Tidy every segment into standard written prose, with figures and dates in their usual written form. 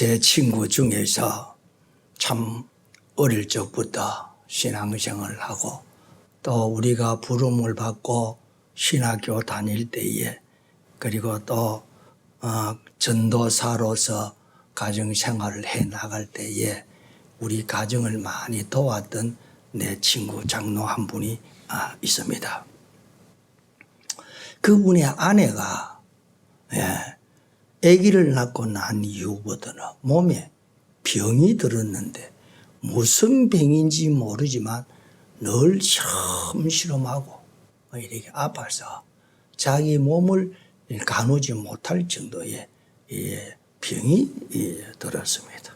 제 친구 중에서 참 어릴 적부터 신앙생활을 하고 또 우리가 부름을 받고 신학교 다닐 때에 그리고 또 전도사로서 가정생활을 해 나갈 때에 우리 가정을 많이 도왔던 내 친구 장로 한 분이 있습니다. 그분의 아내가 아기를 낳고 난 이후부터는 몸에 병이 들었는데 무슨 병인지 모르지만 늘 시름시름하고 이렇게 아파서 자기 몸을 가누지 못할 정도의 병이 들었습니다.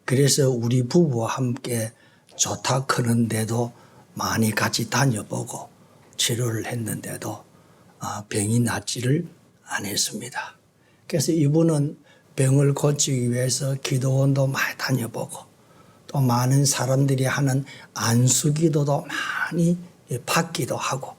그래서 우리 부부와 함께 좋다 크는데도 많이 같이 다녀보고 치료를 했는데도 병이 낫지를 않았습니다. 그래서 이분은 병을 고치기 위해서 기도원도 많이 다녀보고 또 많은 사람들이 하는 안수기도도 많이 받기도 하고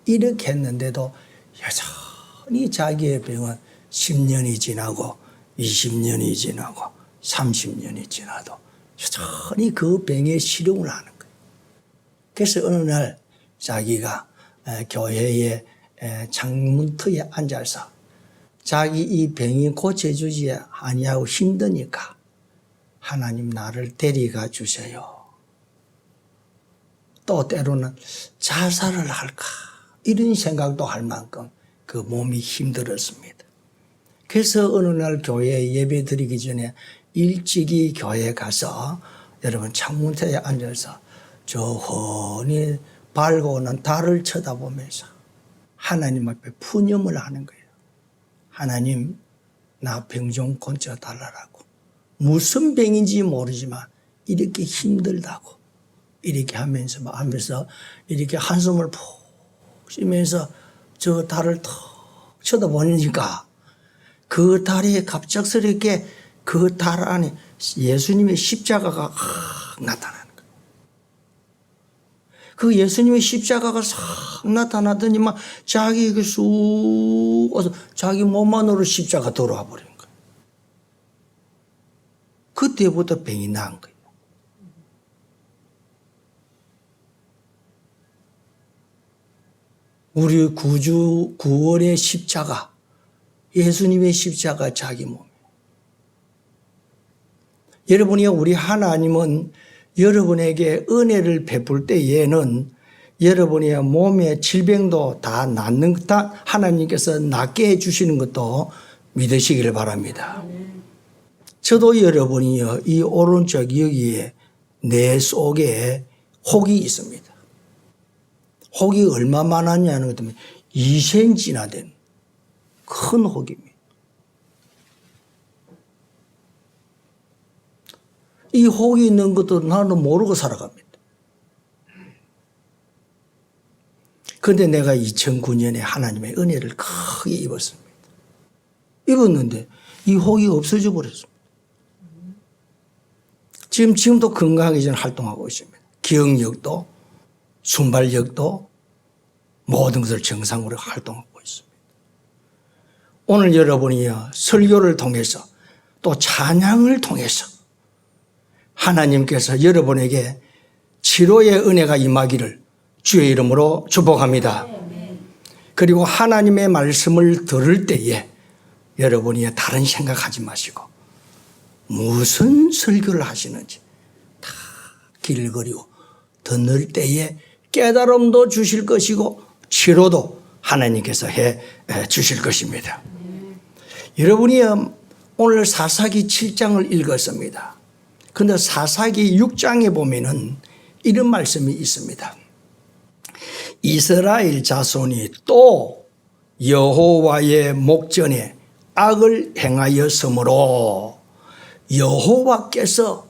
이렇게 했는데도 여전히 자기의 병은 10년이 지나고 20년이 지나고 30년이 지나도 여전히 그 병에 시름을 하는 거예요. 그래서 어느 날 자기가 교회의 창문터에 앉아서 자기 이 병이 고쳐주지 아니하고 힘드니까 하나님 나를 데려가 주세요. 또 때로는 자살을 할까 이런 생각도 할 만큼 그 몸이 힘들었습니다. 그래서 어느 날 교회에 예배 드리기 전에 일찍이 교회에 가서 여러분 창문터에 앉아서 저 훤히 밝고 오는 달을 쳐다보면서 하나님 앞에 푸념을 하는 거예요. 하나님 나 병 좀 고쳐달라고. 무슨 병인지 모르지만 이렇게 힘들다고 이렇게 하면서 이렇게 한숨을 푹 쉬면서 저 달을 턱 쳐다보니까 그 달에 갑작스럽게 그 달 안에 예수님의 십자가가 나타나는 거예요. 그 예수님의 십자가가 싹 나타나더니만 자기 쑥 와서 자기 몸 안으로 십자가 들어와 버린 거예요. 그때부터 병이 나은 거예요. 우리 구원의 십자가, 예수님의 십자가 자기 몸. 여러분이 우리 하나님은 여러분에게 은혜를 베풀 때에는 여러분의 몸의 질병도 다 낫는 것 하나님께서 낫게 해주시는 것도 믿으시기를 바랍니다. 저도 여러분이요 이 오른쪽 여기에 내 속에 혹이 있습니다. 혹이 얼마 많았냐는 것 때문에 2cm나 된 큰 혹입니다. 이 혹이 있는 것도 나는 모르고 살아갑니다. 그런데 내가 2009년에 하나님의 은혜를 크게 입었습니다. 입었는데 이 혹이 없어져 버렸습니다. 지금도 건강하기 전에 활동하고 있습니다. 기억력도 순발력도 모든 것을 정상으로 활동하고 있습니다. 오늘 여러분이 설교를 통해서 또 찬양을 통해서 하나님께서 여러분에게 치료의 은혜가 임하기를 주의 이름으로 축복합니다. 그리고 하나님의 말씀을 들을 때에 여러분이 다른 생각하지 마시고 무슨 설교를 하시는지 다 길거리고 듣는 때에 깨달음도 주실 것이고 치료도 하나님께서 해 주실 것입니다. 여러분이 오늘 사사기 7장을 읽었습니다. 그런데 사사기 6장에 보면은 이런 말씀이 있습니다. 이스라엘 자손이 또 여호와의 목전에 악을 행하였으므로 여호와께서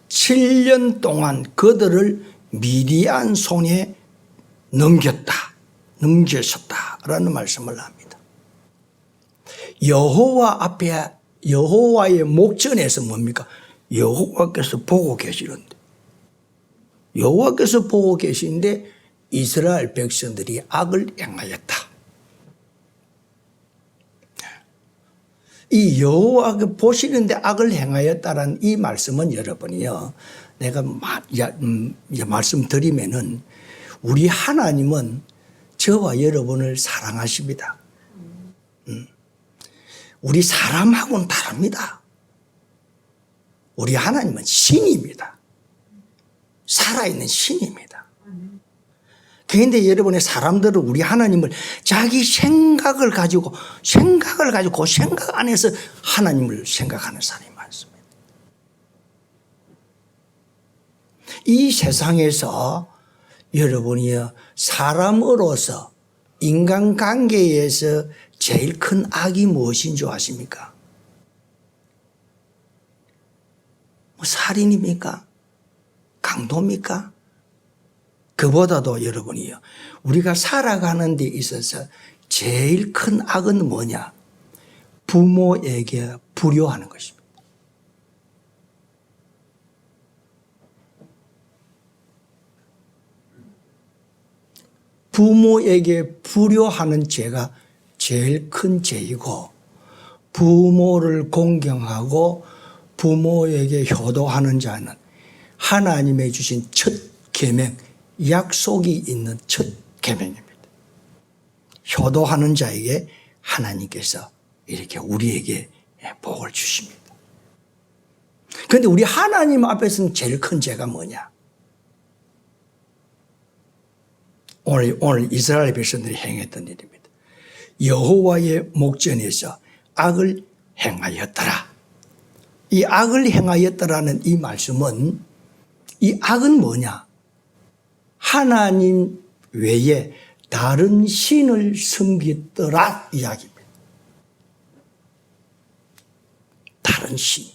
7년 동안 그들을 미디안 손에 넘겨셨다라는 말씀을 합니다. 여호와 앞에 여호와의 목전에서 뭡니까? 여호와께서 보고 계시는데 여호와께서 보고 계시는데 이스라엘 백성들이 악을 행하였다. 이 여호와가 보시는데 악을 행하였다라는 이 말씀은 여러분이요, 내가 말씀드리면은 우리 하나님은 저와 여러분을 사랑하십니다. 우리 사람하고는 다릅니다. 우리 하나님은 신입니다. 살아있는 신입니다. 그런데 여러분의 사람들은 우리 하나님을 자기 생각을 가지고 그 생각 안에서 하나님을 생각하는 사람이 많습니다. 이 세상에서 여러분이요, 사람으로서 인간관계에서 제일 큰 악이 무엇인 줄 아십니까? 살인입니까? 강도입니까? 그보다도 여러분이요, 우리가 살아가는 데 있어서 제일 큰 악은 뭐냐? 부모에게 불효하는 것입니다. 부모에게 불효하는 죄가 제일 큰 죄이고, 부모를 공경하고 부모에게 효도하는 자는 하나님의 주신 첫 계명, 약속이 있는 첫 계명입니다. 효도하는 자에게 하나님께서 이렇게 우리에게 복을 주십니다. 그런데 우리 하나님 앞에서는 제일 큰 죄가 뭐냐? 오늘 이스라엘 백성들이 행했던 일입니다. 여호와의 목전에서 악을 행하였더라. 이 악을 행하였더라는 이 말씀은, 이 악은 뭐냐? 하나님 외에 다른 신을 섬기더라 이야기입니다. 다른 신.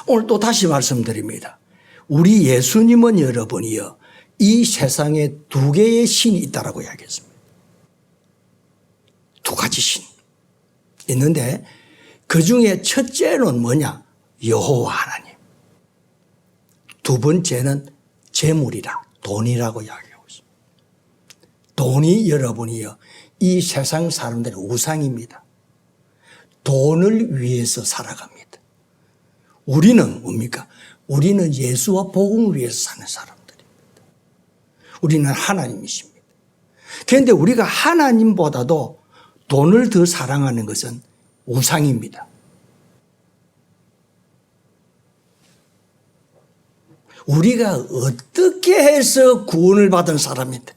오늘 또 다시 말씀드립니다. 우리 예수님은 여러분이요, 이 세상에 두 개의 신이 있다라고 이야기했습니다. 두 가지 신 있는데 그 중에 첫째는 뭐냐? 여호와 하나님. 두 번째는 재물이라, 돈이라고 이야기하고 있습니다. 돈이 여러분이요, 이 세상 사람들의 우상입니다. 돈을 위해서 살아갑니다. 우리는 뭡니까? 우리는 예수와 복음을 위해서 사는 사람들입니다. 우리는 하나님이십니다. 그런데 우리가 하나님보다도 돈을 더 사랑하는 것은 우상입니다. 우리가 어떻게 해서 구원을 받은 사람인데,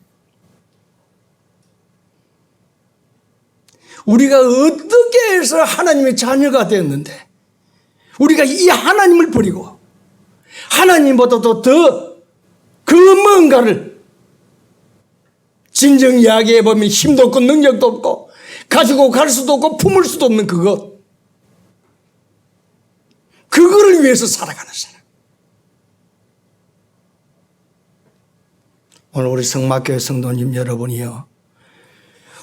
우리가 어떻게 해서 하나님의 자녀가 되었는데, 우리가 이 하나님을 버리고 하나님보다도 더 그 뭔가를, 진정 이야기해 보면 힘도 없고 능력도 없고 가지고 갈 수도 없고 품을 수도 없는 그거를 위해서 살아가는 사람. 오늘 우리 성막교회 성도님 여러분이요,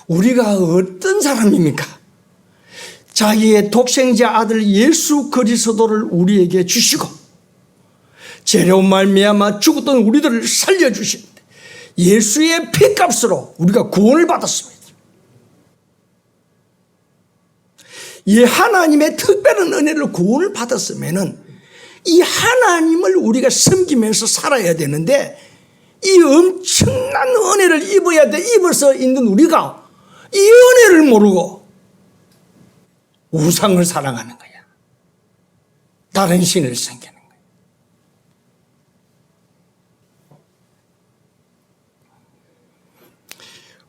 우리가 어떤 사람입니까? 자기의 독생자 아들 예수 그리스도를 우리에게 주시고 죄로 말미암아 죽었던 우리들을 살려주시는데 예수의 피값으로 우리가 구원을 받았습니다. 이 하나님의 특별한 은혜를 구원을 받았으면은 이 하나님을 우리가 섬기면서 살아야 되는데, 이 엄청난 은혜를 입어야 돼. 입어서 있는 우리가 이 은혜를 모르고 우상을 사랑하는 거야. 다른 신을 섬기는 거야.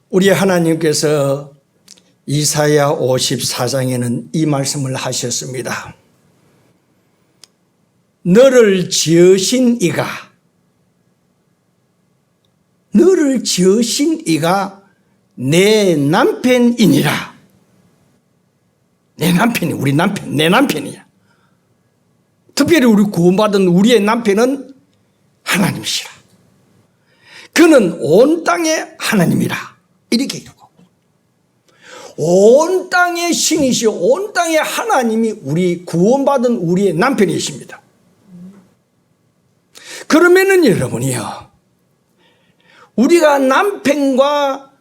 우리 하나님께서 이사야 54장에는 이 말씀을 하셨습니다. 너를 지으신 이가 내 남편이니라. 내 남편이, 우리 남편, 내 남편이야. 특별히 우리 구원받은 우리의 남편은 하나님이시라. 그는 온 땅의 하나님이라. 이렇게 이르고, 온 땅의 신이시오, 온 땅의 하나님이 우리 구원받은 우리의 남편이십니다. 그러면은 여러분이요, 우리가 남편과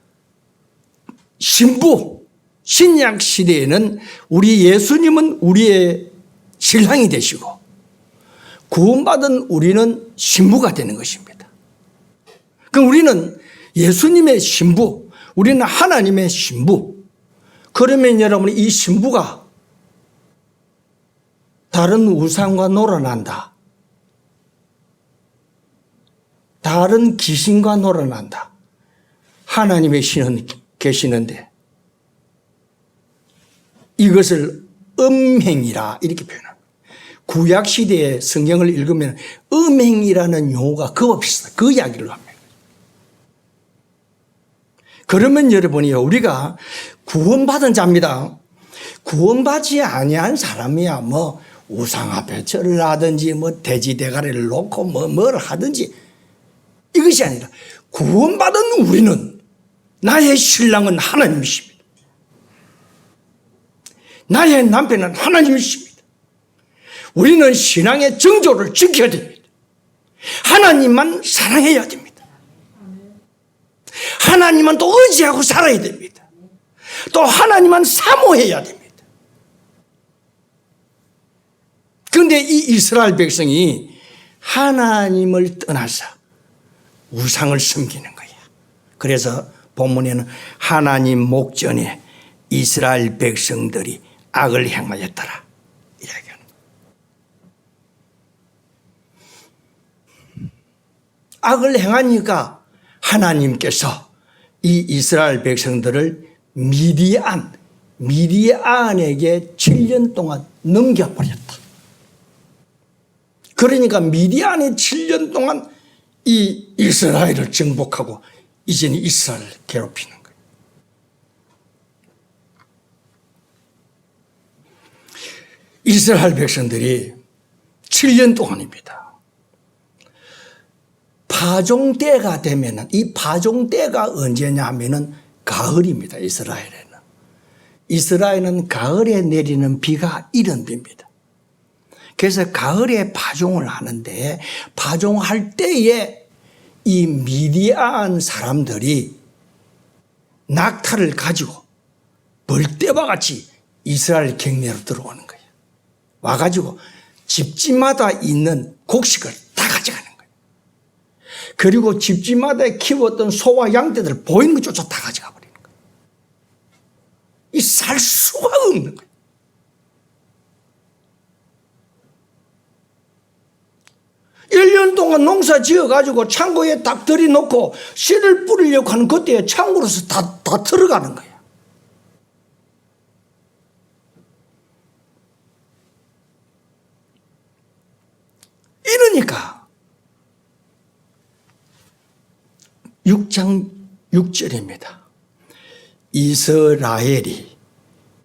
신부, 신약 시대에는 우리 예수님은 우리의 신랑이 되시고 구원받은 우리는 신부가 되는 것입니다. 그럼 우리는 예수님의 신부, 우리는 하나님의 신부. 그러면 여러분, 이 신부가 다른 우상과 놀아난다, 다른 귀신과 놀아난다, 하나님의 신은 계시는데 이것을 음행이라 이렇게 표현합니다. 구약시대의 성경을 읽으면 음행이라는 용어가 그 없어요. 그 이야기를 합니다. 그러면 여러분이 우리가 구원받은 자입니다. 구원받지 아니한 사람이야 뭐 우상 앞에 절을 하든지 뭐 돼지 대가리를 놓고 뭘 하든지 이것이 아니라 구원받은 우리는 나의 신랑은 하나님이십니다. 나의 남편은 하나님이십니다. 우리는 신앙의 정조를 지켜야 됩니다. 하나님만 사랑해야 됩니다. 하나님만 또 의지하고 살아야 됩니다. 또 하나님만 사모해야 됩니다. 그런데 이 이스라엘 백성이 하나님을 떠나서 우상을 섬기는 거야. 그래서 본문에는 하나님 목전에 이스라엘 백성들이 악을 행하였더라 이야기하는 거예요. 악을 행하니까 하나님께서 이 이스라엘 백성들을 미디안에게 7년 동안 넘겨버렸다. 그러니까 미디안이 7년 동안 이 이스라엘을 정복하고 이제는 이스라엘을 괴롭히는 거예요. 이스라엘 백성들이 7년 동안입니다. 파종때가 되면은, 이 파종때가 언제냐 하면은 가을입니다. 이스라엘은 가을에 내리는 비가 이런 비입니다. 그래서 가을에 파종을 하는데, 파종할 때에 이 미디안 사람들이 낙타를 가지고 벌떼와 같이 이스라엘 경내로 들어오는 거예요. 와가지고 집집마다 있는 곡식을 다 가져가는 거예요. 그리고 집집마다 키웠던 소와 양떼들 보이는 것조차 다 가져가 버리는 거예요. 이 살 수가 없는 거예요. 일 년 동안 농사 지어가지고 창고에 딱 들여놓고 씨를 뿌리려고 하는 그때에 창고로서 다 들어가는 거야. 이러니까 6장 6절입니다. 이스라엘이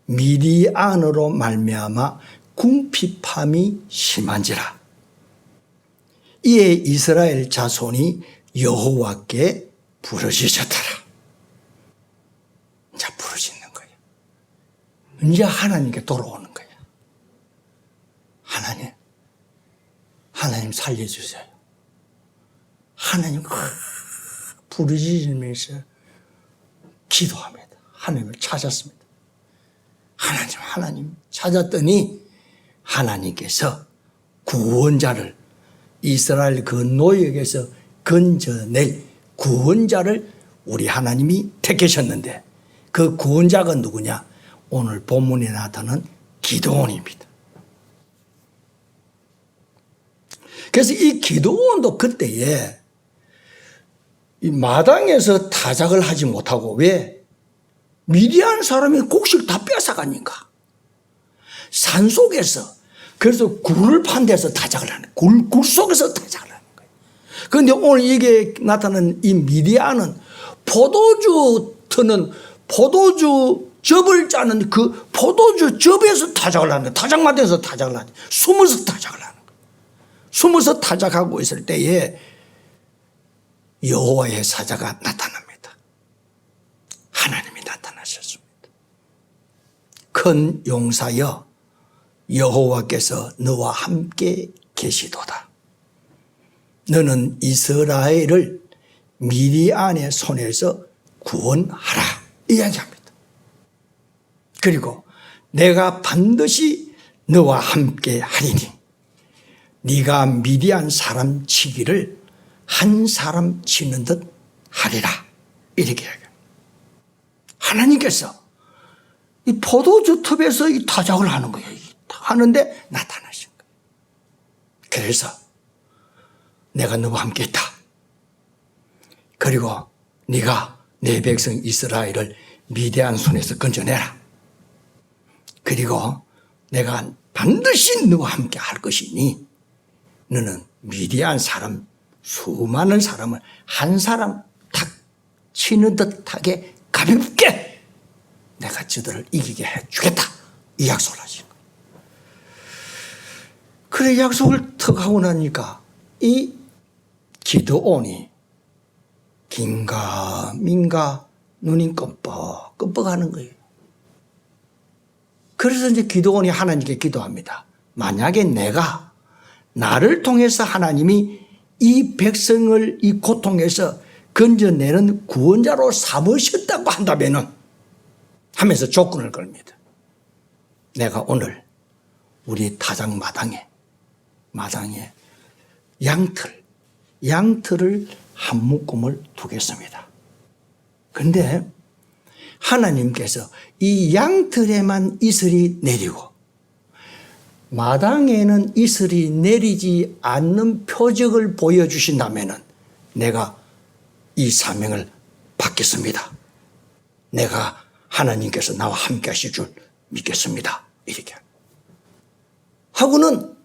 미디안으로 말미암아 궁핍함이 심한지라. 이에 이스라엘 자손이 여호와께 부르짖었더라. 이제 부르짖는 거예요. 이제 하나님께 돌아오는 거예요. 하나님 살려주세요. 하나님 부르짖으면서 기도합니다. 하나님을 찾았습니다. 하나님 찾았더니 하나님께서 구원자를, 이스라엘 그 노역에서 건져낼 구원자를 우리 하나님이 택하셨는데, 그 구원자가 누구냐? 오늘 본문에 나타난 기드온입니다. 그래서 이 기드온도 그때에 이 마당에서 타작을 하지 못하고, 왜? 미디안 사람이 곡식 다 뺏어가니까 산속에서, 그래서 굴을 판 데서 타작을 하는 거예요. 굴 속에서 타작을 하는 거예요. 그런데 오늘 이게 나타나는 이 미디안은 포도주 트는, 포도주 접을 짜는 그 포도주 접에서 타작을 하는 거예요. 타작마대에서 타작을 하는 거예요. 숨어서 타작을 하는 거예요. 숨어서 타작하고 있을 때에 여호와의 사자가 나타납니다. 하나님이 나타나셨습니다. 큰 용사여, 여호와께서 너와 함께 계시도다. 너는 이스라엘을 미디안의 손에서 구원하라. 이야기합니다. 그리고 내가 반드시 너와 함께 하리니 네가 미디안 사람 치기를 한 사람 치는 듯 하리라. 이렇게 얘기해요. 하나님께서 이 포도주 톱에서 이 타작을 하는 거예요. 하는데 나타나신 거예요. 그래서 내가 너와 함께 있다. 그리고 네가 내 백성 이스라엘을 미디안 손에서 건져내라. 그리고 내가 반드시 너와 함께 할 것이니 너는 미디안 사람 수많은 사람을 한 사람 탁 치는 듯하게 가볍게 내가 저들을 이기게 해주겠다. 이 약속을 하신 거예요. 그래 약속을 턱 하고 나니까 이 기드온이 긴가 민가 눈이 껌뻑 하는 거예요. 그래서 이제 기드온이 하나님께 기도합니다. 만약에 내가 나를 통해서 하나님이 이 백성을 이 고통에서 건져내는 구원자로 삼으셨다고 한다면은 하면서 조건을 걸습니다. 내가 오늘 우리 타작 마당에 양털을 한 묶음을 두겠습니다. 그런데 하나님께서 이 양털에만 이슬이 내리고 마당에는 이슬이 내리지 않는 표적을 보여주신다면은 내가 이 사명을 받겠습니다. 내가 하나님께서 나와 함께 하실 줄 믿겠습니다. 이렇게 하고는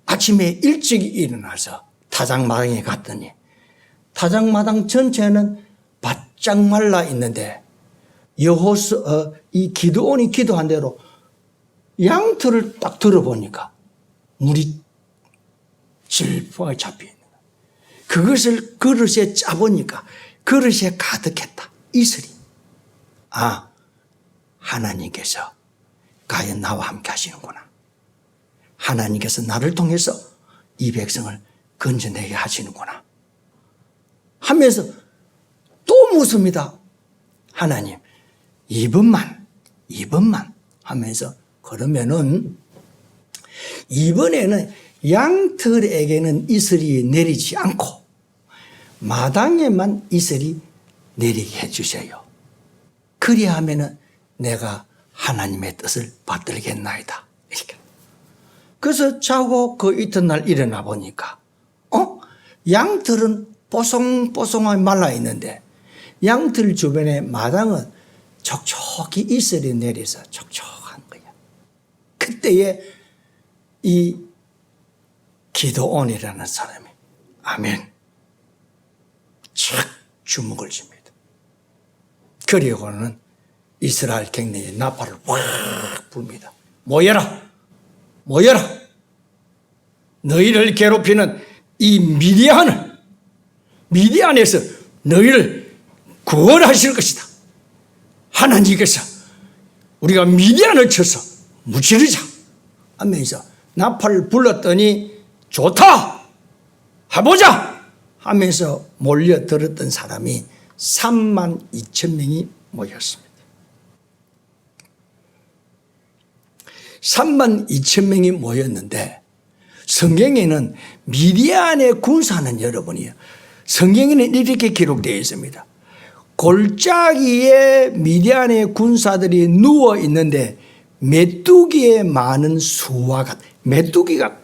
아침에 일찍 일어나서 타작마당에 갔더니 타작마당 전체는 바짝 말라 있는데 이 기드온이 기도한 대로 양털을 딱 들어보니까 물이 질풍하게 잡혀 있는 거예요. 그것을 그릇에 짜보니까 그릇에 가득했다. 이슬이. 아, 하나님께서 과연 나와 함께 하시는구나. 하나님께서 나를 통해서 이 백성을 건져내게 하시는구나 하면서 또 묻습니다. 하나님, 이번만 하면서 그러면은 이번에는 양털에게는 이슬이 내리지 않고 마당에만 이슬이 내리게 해주세요. 그리하면은 내가 하나님의 뜻을 받들겠나이다. 이렇게. 그래서 자고 그 이튿날 일어나 보니까 양털은 뽀송뽀송하게 말라 있는데 양털 주변에 마당은 촉촉히 이슬이 내려서 촉촉한 거야. 그때에 이 기드온이라는 사람이 아멘 착 주먹을 줍니다. 그리고는 이스라엘 갱내에 나팔을 확 불니다. 모여라! 너희를 괴롭히는 이 미디안에서 너희를 구원하실 것이다. 하나님께서 우리가 미디안을 쳐서 무찌르자 하면서 나팔을 불렀더니 좋다! 해보자! 하면서 몰려들었던 사람이 32,000명이 모였습니다. 32,000명이 모였는데 성경에는 미디안의 군사는 여러분이요. 성경에는 이렇게 기록되어 있습니다. 골짜기에 미디안의 군사들이 누워 있는데 메뚜기의 많은 수와 메뚜기가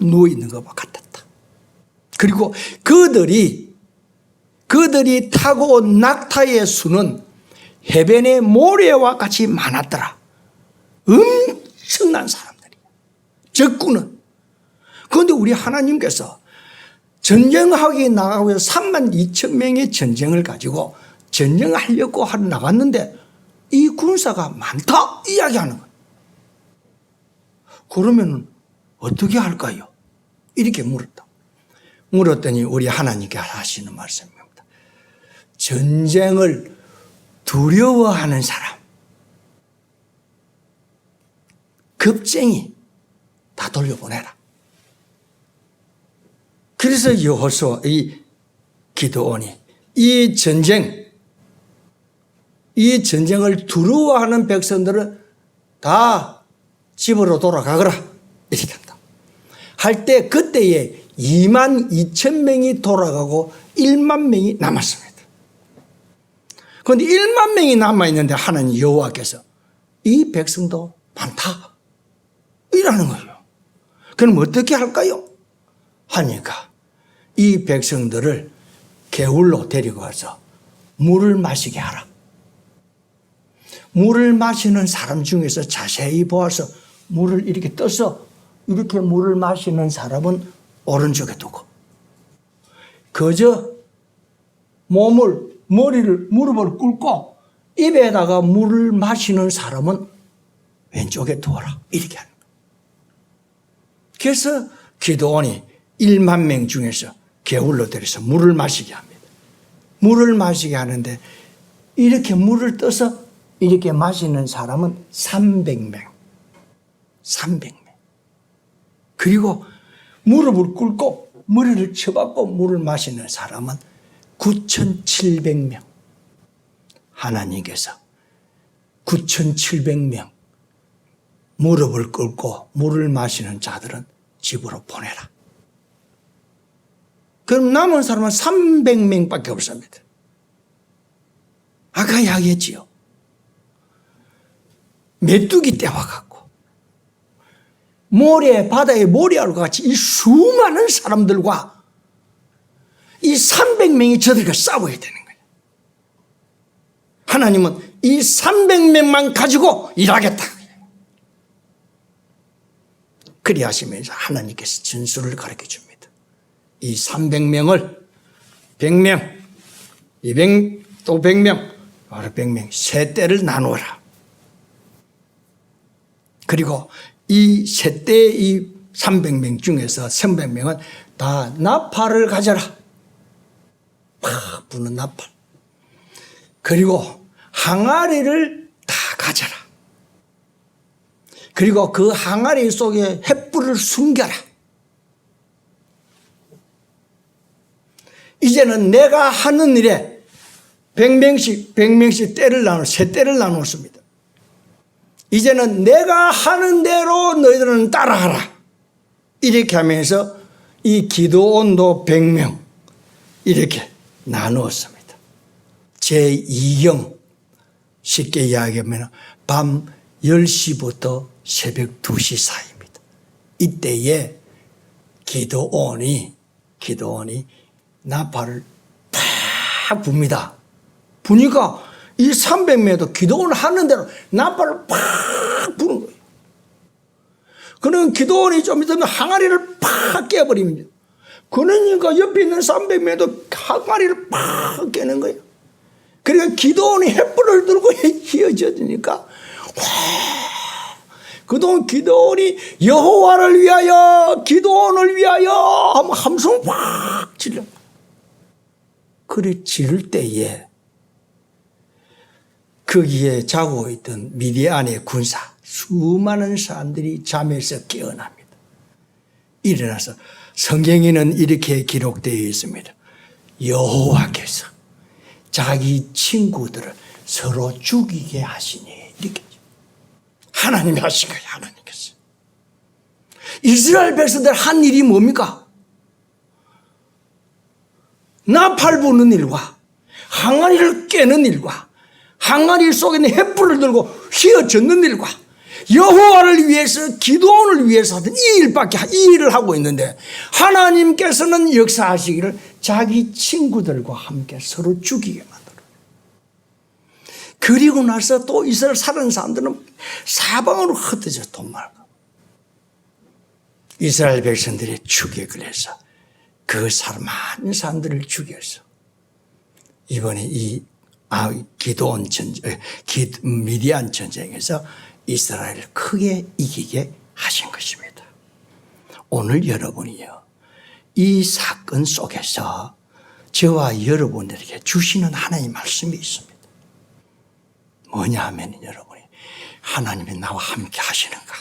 누워 있는 것과 같았다. 그리고 그들이 타고 온 낙타의 수는 해변의 모래와 같이 많았더라. 엄청난 사람들이야. 적군은. 그런데 우리 하나님께서 전쟁하기 나가고 32,000명의 전쟁을 가지고 전쟁하려고 나갔는데 이 군사가 많다 이야기하는 거예요. 그러면 어떻게 할까요? 이렇게 물었더니 우리 하나님께 하시는 말씀입니다. 전쟁을 두려워하는 사람, 겁쟁이 다 돌려보내라. 그래서 이 기드온이 이 전쟁 이 전쟁을 두려워하는 백성들은 다 집으로 돌아가거라 이렇게 한다. 할 때 그때에 2만 2천 명이 돌아가고 1만 명이 남았습니다. 그런데 1만 명이 남아있는데 하나님 여호와께서 이 백성도 많다 이라는 거예요. 그럼 어떻게 할까요? 하니까 이 백성들을 개울로 데리고 가서 물을 마시게 하라. 물을 마시는 사람 중에서 자세히 보아서 물을 이렇게 떠서 이렇게 물을 마시는 사람은 오른쪽에 두고 그저 무릎을 꿇고 입에다가 물을 마시는 사람은 왼쪽에 두어라 이렇게 하는 거예요. 그래서 기드온이 1만 명 중에서 개울로 데려서 물을 마시게 합니다. 물을 마시게 하는데 이렇게 물을 떠서 이렇게 마시는 사람은 300명. 300명. 그리고 무릎을 꿇고 머리를 쳐박고 물을 마시는 사람은 9,700명. 하나님께서 9,700명 무릎을 꿇고 물을 마시는 자들은 집으로 보내라. 그럼 남은 사람은 300명밖에 없습니다. 아까 이야기했지요. 메뚜기 떼와 갖고 바다의 모래알과 같이 이 수많은 사람들과 이 300명이 저들과 싸워야 되는 거예요. 하나님은 이 300명만 가지고 일하겠다. 그리 하시면서 하나님께서 전술을 가르쳐 줍니다. 이 300명을 100명, 200, 또 100명, 바로 100명, 세 떼를 나누어라. 그리고 이 세 떼의 이 300명 중에서 300명은 다 나팔을 가져라. 팍 부는 나팔. 그리고 항아리를 다 가져라. 그리고 그 항아리 속에 횃불을 숨겨라. 이제는 내가 하는 일에 100명씩 떼를 세 떼를 나누었습니다. 이제는 내가 하는 대로 너희들은 따라하라. 이렇게 하면서 이 기드온도 100명 이렇게 나누었습니다. 제2경 쉽게 이야기하면 밤 10시부터 새벽 2시 사이입니다. 이때에 기드온이 나팔을 팍 붑니다. 부니까 이 300명도 기드온을 하는 대로 나팔을 팍 부는 거예요. 그는 기드온이 좀 있으면 항아리를 팍 깨버립니다. 그러니까 옆에 있는 300명도 항아리를 팍 깨는 거예요. 그러니까 기드온이 횃불을 들고 휘어져지니까 그동안 기드온이 여호와를 위하여 기드온을 위하여 하면 함성을 팍 질러. 그래 지를 때에 거기에 자고 있던 미디안의 군사 수많은 사람들이 잠에서 깨어납니다. 일어나서 성경에는 이렇게 기록되어 있습니다. 여호와께서 자기 친구들을 서로 죽이게 하시니 이렇게 하나님이 하신 거예요. 하나님께서 이스라엘 백성들 한 일이 뭡니까? 나팔 부는 일과 항아리를 깨는 일과 항아리 속에 있는 횃불을 들고 휘어젓는 일과 여호와를 위해서 기도원을 위해서 하던 이 일을 하고 있는데 하나님께서는 역사하시기를 자기 친구들과 함께 서로 죽이게 만들어요. 그리고 나서 또 이스라엘 살은 사람들은 사방으로 흩어져 도망가. 이스라엘 백성들이 죽에 걸려서 그 많은 사람들을 죽여서 이번에 이 기드온 전쟁, 미디안 전쟁에서 이스라엘을 크게 이기게 하신 것입니다. 오늘 여러분이요, 이 사건 속에서 저와 여러분들에게 주시는 하나님의 말씀이 있습니다. 뭐냐 하면 여러분이 하나님이 나와 함께 하시는가?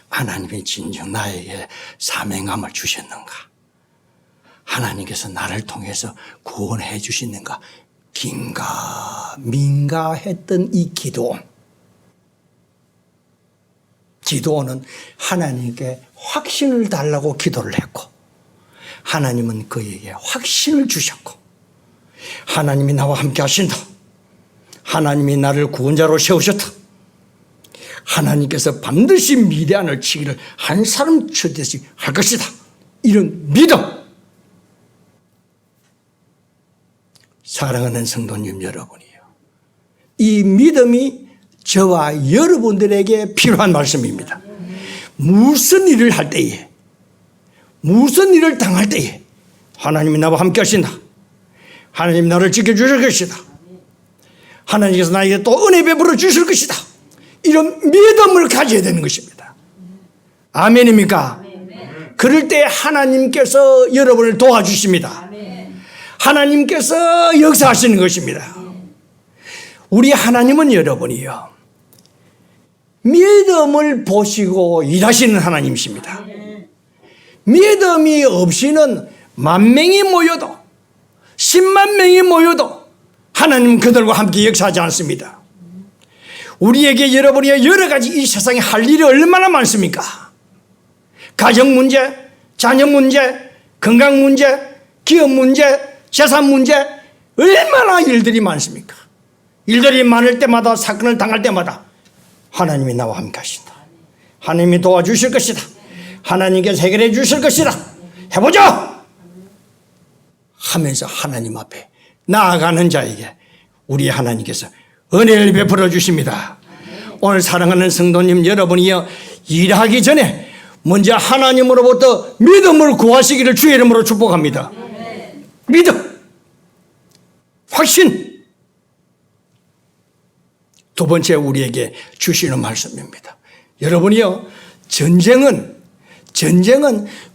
하나님이 진정 나에게 사명감을 주셨는가? 하나님께서 나를 통해서 구원해 주시는가? 긴가 민가 했던 이 기도원은 하나님께 확신을 달라고 기도를 했고 하나님은 그에게 확신을 주셨고 하나님이 나와 함께 하신다. 하나님이 나를 구원자로 세우셨다. 하나님께서 반드시 미디안을 치기를 한 사람 처대씩 할 것이다. 이런 믿음. 사랑하는 성도님 여러분이요, 이 믿음이 저와 여러분들에게 필요한 말씀입니다. 무슨 일을 할 때에, 무슨 일을 당할 때에 하나님이 나와 함께 하신다. 하나님이 나를 지켜주실 것이다. 하나님께서 나에게 또 은혜 베풀어 주실 것이다. 이런 믿음을 가져야 되는 것입니다. 아멘입니까? 그럴 때 하나님께서 여러분을 도와주십니다. 하나님께서 역사하시는 것입니다. 우리 하나님은 여러분이요, 믿음을 보시고 일하시는 하나님이십니다. 믿음이 없이는 10,000명이 모여도 10만 명이 모여도 하나님은 그들과 함께 역사하지 않습니다. 우리에게 여러분이 여러 가지 이 세상에 할 일이 얼마나 많습니까? 가정 문제, 자녀 문제, 건강 문제, 기업 문제, 재산 문제, 얼마나 일들이 많습니까? 일들이 많을 때마다, 사건을 당할 때마다 하나님이 나와 함께 하신다. 하나님이 도와주실 것이다. 하나님께서 해결해 주실 것이다. 해보자 하면서 하나님 앞에 나아가는 자에게 우리 하나님께서 은혜를 베풀어 주십니다. 오늘 사랑하는 성도님 여러분이요, 일하기 전에 먼저 하나님으로부터 믿음을 구하시기를 주의 이름으로 축복합니다. 믿음, 확신. 두 번째 우리에게 주시는 말씀입니다. 여러분이요, 전쟁은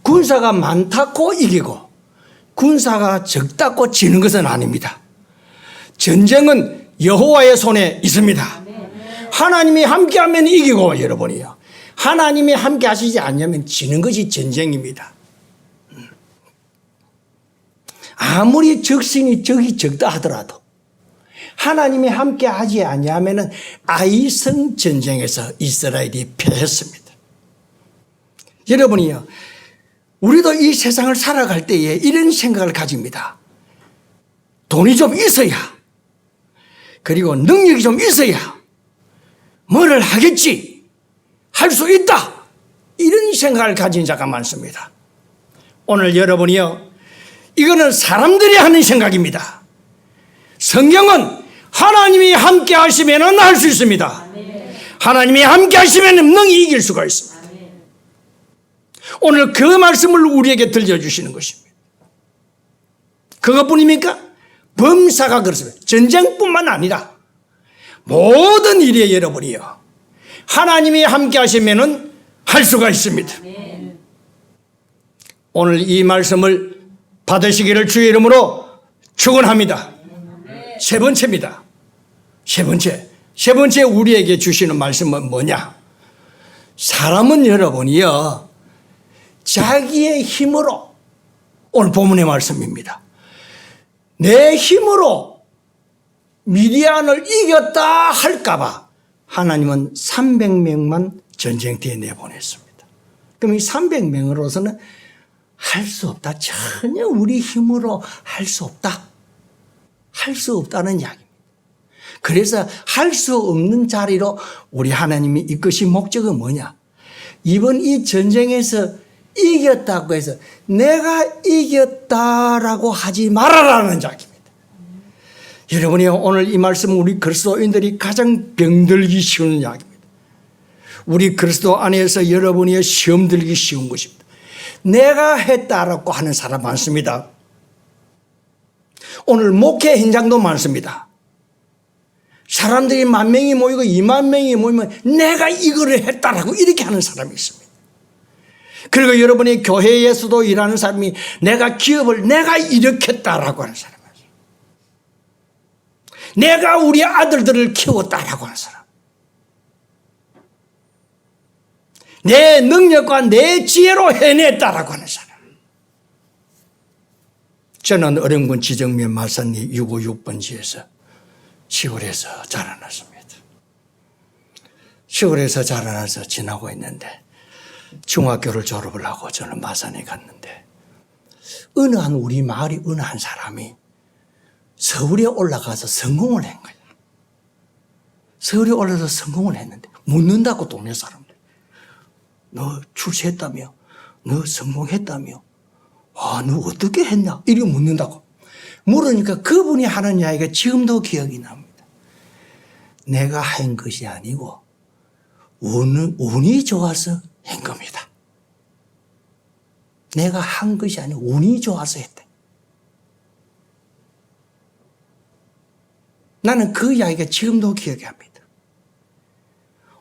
군사가 많다고 이기고 군사가 적다고 지는 것은 아닙니다. 전쟁은 여호와의 손에 있습니다. 하나님이 함께하면 이기고, 여러분이요, 하나님이 함께 하시지 않으면 지는 것이 전쟁입니다. 아무리 적이 적다 하더라도 하나님이 함께 하지 아니하면 아이성 전쟁에서 이스라엘이 패했습니다. 여러분이요, 우리도 이 세상을 살아갈 때에 이런 생각을 가집니다. 돈이 좀 있어야, 그리고 능력이 좀 있어야 뭐를 하겠지, 할 수 있다, 이런 생각을 가진 자가 많습니다. 오늘 여러분이요, 이거는 사람들이 하는 생각입니다. 성경은 하나님이 함께 하시면 할 수 있습니다. 하나님이 함께 하시면 능히 이길 수가 있습니다. 오늘 그 말씀을 우리에게 들려주시는 것입니다. 그것뿐입니까? 범사가 그렇습니다. 전쟁뿐만 아니라 모든 일에 여러분이요, 하나님이 함께 하시면 할 수가 있습니다. 오늘 이 말씀을 받으시기를 주의 이름으로 축원합니다. 세 번째입니다. 세 번째 우리에게 주시는 말씀은 뭐냐? 사람은 여러분이요, 자기의 힘으로, 오늘 본문의 말씀입니다, 내 힘으로 미디안을 이겼다 할까봐 하나님은 300명만 전쟁터에 내보냈습니다. 그럼 이 300명으로서는 할 수 없다, 전혀 우리 힘으로 할 수 없다, 할 수 없다는 이야기입니다. 그래서 할 수 없는 자리로 우리 하나님이 이끄신 목적은 뭐냐? 이번 이 전쟁에서 이겼다고 해서 내가 이겼다라고 하지 말아라는 이야기입니다. 여러분이 오늘 이 말씀은 우리 그리스도인들이 가장 병들기 쉬운 이야기입니다. 우리 그리스도 안에서 여러분이 시험 들기 쉬운 것입니다. 내가 했다라고 하는 사람 많습니다. 오늘 목회 현장도 많습니다. 사람들이 10,000명이 모이고 20,000명이 모이면 내가 이거를 했다라고 이렇게 하는 사람이 있습니다. 그리고 여러분이 교회에서도 일하는 사람이 내가 기업을 내가 일으켰다라고 하는 사람이에요. 내가 우리 아들들을 키웠다라고 하는 사람. 내 능력과 내 지혜로 해냈다라고 하는 사람. 저는 어령군 지정면 말산리 656번지에서 시골에서 자라났습니다. 시골에서 자라나서 지나고 있는데 중학교를 졸업을 하고 저는 마산에 갔는데 어느 한 우리 마을의 어느 한 사람이 서울에 올라가서 성공을 한 거야. 서울에 올라가서 성공을 했는데 묻는다고 동네 사람들. 너 출세했다며? 너 성공했다며? 너 어떻게 했냐? 이렇게 묻는다고. 물으니까 그분이 하는 이야기가 지금도 기억이 납니다. 내가 한 것이 아니고 운이 좋아서 한 겁니다. 내가 한 것이 아니고 운이 좋아서 했다. 나는 그 이야기가 지금도 기억이 납니다.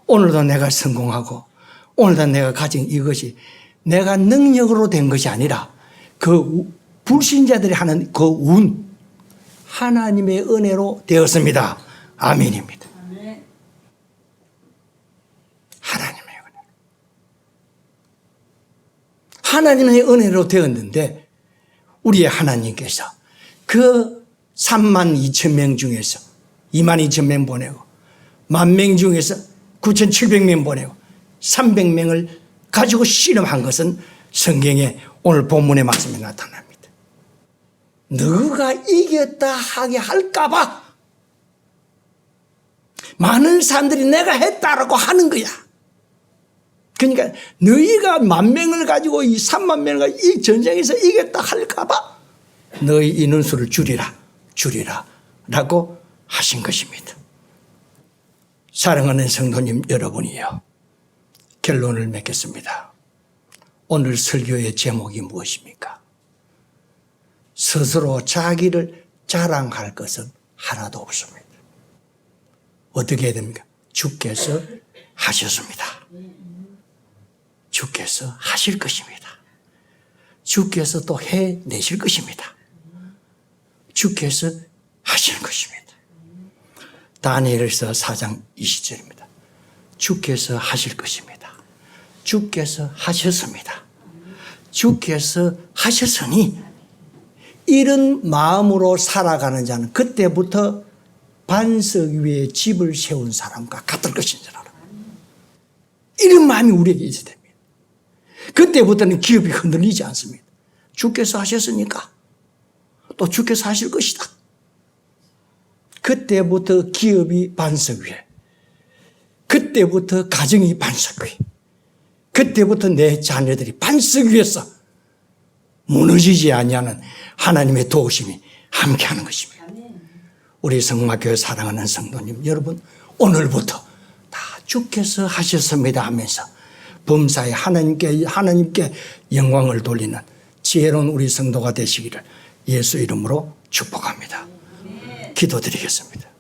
오늘도 내가 성공하고 오늘도 내가 가진 이것이 내가 능력으로 된 것이 아니라 그 불신자들이 하는 그 운, 하나님의 은혜로 되었습니다. 아멘입니다. 하나님의 은혜. 하나님의 은혜로 되었는데 우리의 하나님께서 그 32,000명 중에서 22,000명 보내고 10,000명 중에서 9,700명 보내고 300명을 가지고 실험한 것은 성경에 오늘 본문의 말씀에 나타납니다. 너가 이겼다 하게 할까봐 많은 사람들이 내가 했다라고 하는 거야. 그러니까 너희가 10,000명을 가지고 이 30,000명을 이 전쟁에서 이겼다 할까봐 너희 인원수를 줄이라 라고 하신 것입니다. 사랑하는 성도님 여러분이요, 결론을 맺겠습니다. 오늘 설교의 제목이 무엇입니까? 스스로 자기를 자랑할 것은 하나도 없습니다. 어떻게 해야 됩니까? 주께서 하셨습니다. 주께서 하실 것입니다. 주께서 또 해내실 것입니다. 주께서 하시는 것입니다. 다니엘서 4장 20절입니다. 주께서 하실 것입니다. 주께서 하셨습니다. 주께서 하셨으니 이런 마음으로 살아가는 자는 그때부터 반석 위에 집을 세운 사람과 같을 것인 줄 알아. 이런 마음이 우리에게 있어야 됩니다. 그때부터는 기업이 흔들리지 않습니다. 주께서 하셨으니까 또 주께서 하실 것이다. 그때부터 기업이 반석 위에, 그때부터 가정이 반석 위에, 그때부터 내 자녀들이 반석 위에서 무너지지 아니하는 하나님의 도우심이 함께하는 것입니다. 우리 성막교회 사랑하는 성도님 여러분, 오늘부터 다 주께서 하셨습니다 하면서 범사에 하나님께 영광을 돌리는 지혜로운 우리 성도가 되시기를 예수 이름으로 축복합니다. 기도드리겠습니다.